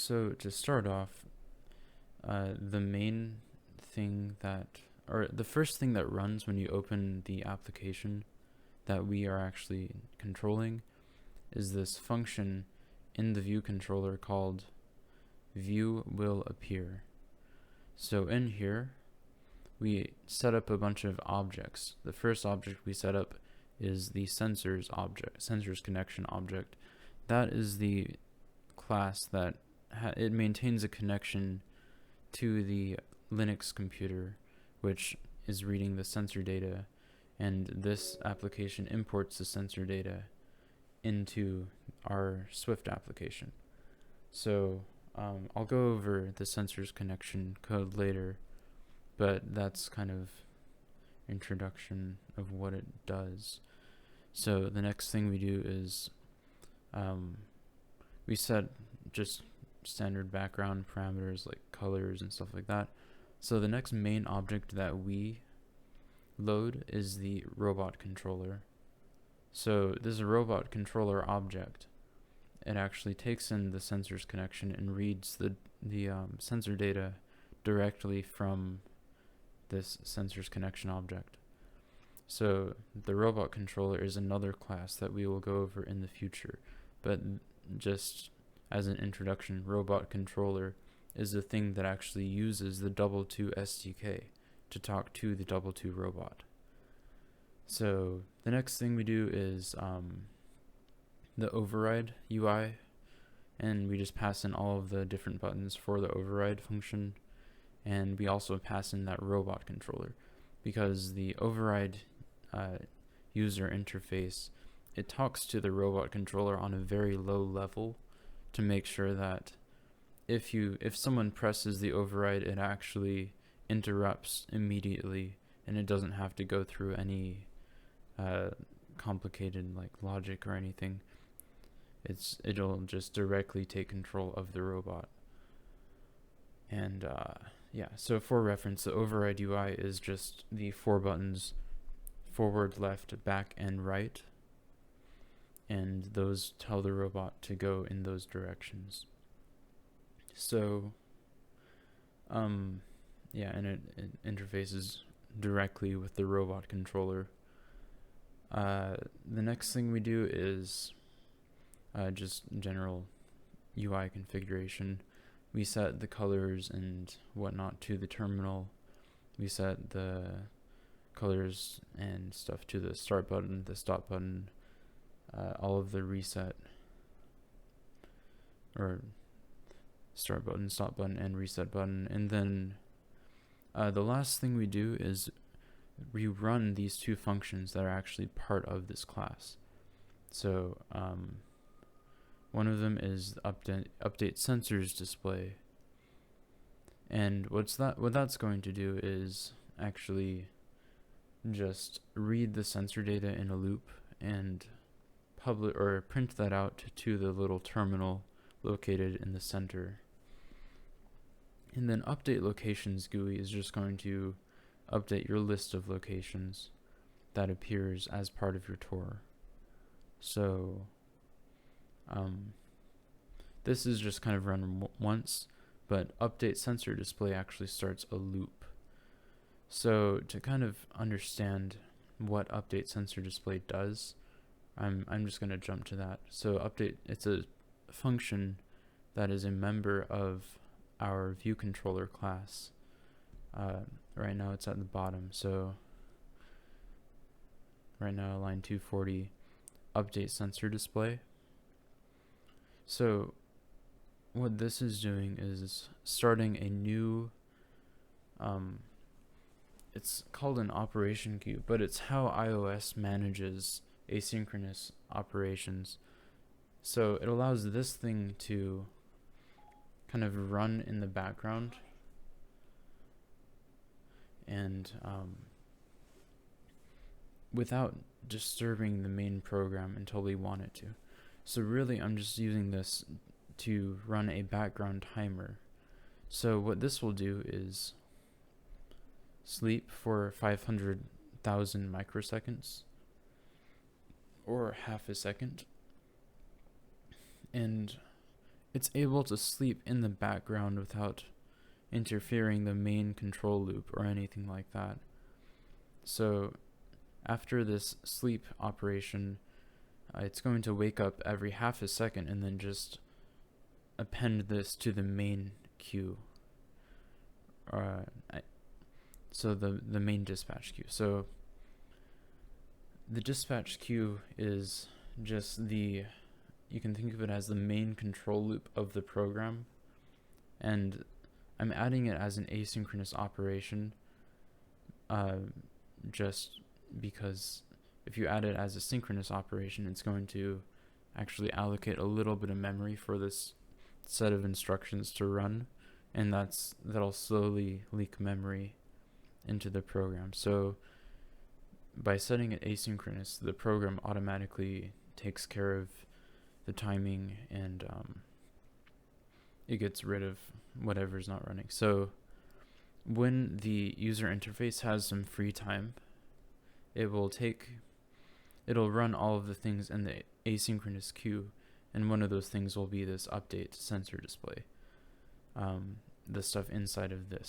So to start off, the main thing that, or the first thing that runs when you open the application that we are actually controlling is this function in the ViewController called ViewWillAppear. So in here, we set up a bunch of objects. The first object we set up is the sensors connection object. That is the class that it maintains a connection to the Linux computer, which is reading the sensor data, and this application imports the sensor data into our Swift application. So I'll go over the sensors connection code later, but that's kind of introduction of what it does. So the next thing we do is we set just standard background parameters like colors and stuff like that. So the next main object that we load is the robot controller. So this is a robot controller object. It actually takes in the sensors connection and reads the sensor data directly from this sensors connection object. So the robot controller is another class that we will go over in the future, but just as an introduction, robot controller is the thing that actually uses the 222 SDK to talk to the 222 robot. So the next thing we do is the override UI, and we just pass in all of the different buttons for the override function, and we also pass in that robot controller because the override user interface, it talks to the robot controller on a very low level to make sure that if someone presses the override, it actually interrupts immediately and it doesn't have to go through any complicated like logic or anything. It'll just directly take control of the robot. And yeah, so for reference, the override UI is just the 4 buttons: forward, left, back, and right, and those tell the robot to go in those directions. So yeah, and it interfaces directly with the robot controller. The next thing we do is just general UI configuration. We set the colors and whatnot to the terminal. We set the colors and stuff to the start button, the stop button, all of the reset, or start button, stop button, and reset button. And then the last thing we do is we run these 2 functions that are actually part of this class. So one of them is update sensors display, and what that's going to do is actually just read the sensor data in a loop and print that out to the little terminal located in the center. And then update locations GUI is just going to update your list of locations that appears as part of your tour. So this is just kind of run once, but update sensor display actually starts a loop. So to kind of understand what update sensor display does, I'm just going to jump to that. So update, it's a function that is a member of our ViewController class. Right now it's at the bottom. So right now line 240, update sensor display. So what this is doing is starting a new, it's called an operation queue, but it's how iOS manages asynchronous operations. So it allows this thing to kind of run in the background and without disturbing the main program until we want it to. So really I'm just using this to run a background timer. So what this will do is sleep for 500,000 microseconds or half a second, and it's able to sleep in the background without interfering the main control loop or anything like that. So after this sleep operation, it's going to wake up every half a second and then just append this to the main queue. So the main dispatch queue. So the dispatch queue is just you can think of it as the main control loop of the program, and I'm adding it as an asynchronous operation just because if you add it as a synchronous operation, it's going to actually allocate a little bit of memory for this set of instructions to run, and that'll slowly leak memory into the program. So by setting it asynchronous, the program automatically takes care of the timing, and it gets rid of whatever's not running. So when the user interface has some free time, it'll run all of the things in the asynchronous queue, and one of those things will be this update sensor display, the stuff inside of this.